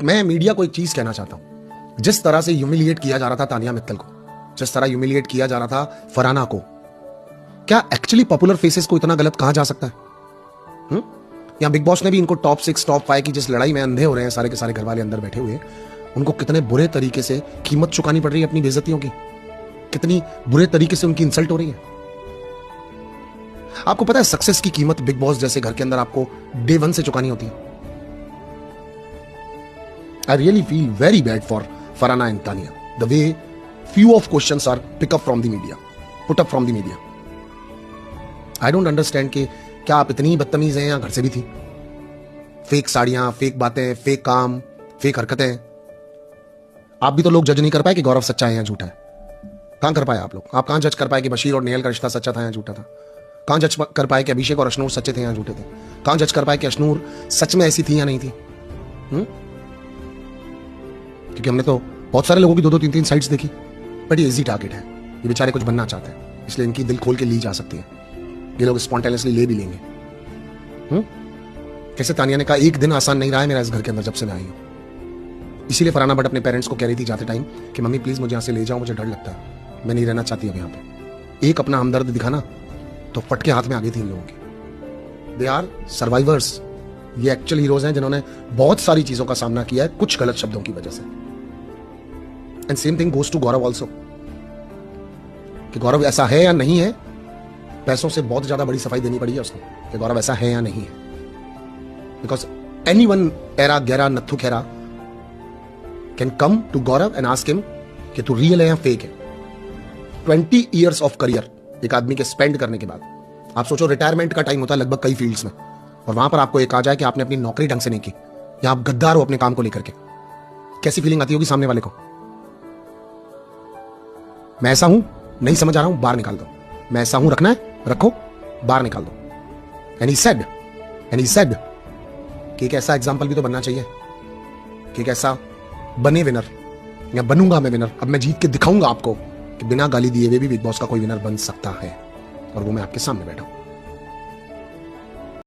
मैं मीडिया को एक चीज कहना चाहता हूं, जिस तरह से ह्यूमिलिएट किया जा रहा था तानिया मित्तल को, जिस तरह ह्यूमिलिएट किया जा रहा था फरहाना को, क्या एक्चुअली पॉपुलर फेसेस को इतना गलत कहा जा सकता है? या बिग बॉस ने भी इनको टॉप 6 टॉप 5 की जिस लड़ाई में अंधे हो रहे हैं सारे के सारे घर वाले अंदर बैठे हुए, उनको कितने बुरे तरीके से कीमत चुकानी पड़ रही है अपनी बेइज्जतियों की, कितनी बुरे तरीके से उनकी इंसल्ट हो रही है। आपको पता है सक्सेस की कीमत बिग बॉस जैसे घर के अंदर आपको डे 1 से चुकानी होती है। I really feel very bad for Farhana and Tania. The way few of questions are pick up from the media, put up from the media. I don't understand कि क्या आप इतनी बदतमीज हैं या घर से भी थी? फेक साड़ियां, फेक बातें, फेक काम, फेक हरकतें। आप भी तो लोग जज नहीं कर पाए कि गौरव सच्चा है या झूठा है। कहां कर पाए आप लोग? आप कहां जज कर पाए कि बशीर और नेहल का रिश्ता सच्चा था या झूठा था? कहां जज कर पाए कि अभिषेक और अशनूर सच्चे थे या झूठे थे? कहां जज कर पाए कि अशनूर सच में ऐसी थी या नहीं थी? क्योंकि हमने तो बहुत सारे लोगों की 2-2 3-3 साइड्स देखी, बट ये इजी टारगेट है। ये बेचारे कुछ बनना चाहते हैं, इसलिए इनकी दिल खोल के ली जा सकती है। ये लोग स्पॉन्टेनियसली ले भी लेंगे। कैसे तानिया ने कहा एक दिन आसान नहीं रहा है मेरा इस घर के अंदर जब से मैं आई हूं। इसीलिए फरहाना बट अपने पेरेंट्स को कह रही थी जाते टाइम कि मम्मी प्लीज मुझे यहां से ले जाओ, मुझे डर लगता है, मैं नहीं रहना चाहती अब यहाँ पे। एक अपना हमदर्द दिखाना तो फटके हाथ में आ गई थी इन लोगों की। They are survivors. ये एक्चुअल हीरोज हैं जिन्होंने बहुत सारी चीजों का सामना किया है कुछ गलत शब्दों की वजह से। And same thing goes to Gaurav also, कि गौरव ऐसा है या नहीं है। पैसों से बहुत ज्यादा बड़ी सफाई देनी पड़ी है उसको कि गौरव ऐसा है या नहीं है। बिकॉज एनी वन एरा गैरा नथु खेरा can come to Gaurav and ask him कि तू रियल है या फेक है। 20 ईयर्स ऑफ करियर एक आदमी के स्पेंड करने के बाद, आप सोचो रिटायरमेंट का टाइम होता है लगभग कई फील्ड्स में, और वहां पर आपको एक आ जाए कि आपने अपनी नौकरी ढंग से नहीं की या आप गद्दार हो अपने काम को लेकर के, कैसी फीलिंग आती होगी सामने वाले को? मैं ऐसा हूं, नहीं समझ आ रहा हूं, बाहर निकाल दो। मैं ऐसा हूं, रखना है रखो, बाहर निकाल दो। एंड ही सेड कि एक ऐसा एग्जांपल भी तो बनना चाहिए कि एक ऐसा बने विनर, या बनूंगा मैं विनर। अब मैं जीत के दिखाऊंगा आपको कि बिना गाली दिए हुए भी बिग बॉस का कोई विनर बन सकता है, और वो मैं आपके सामने बैठा हूं।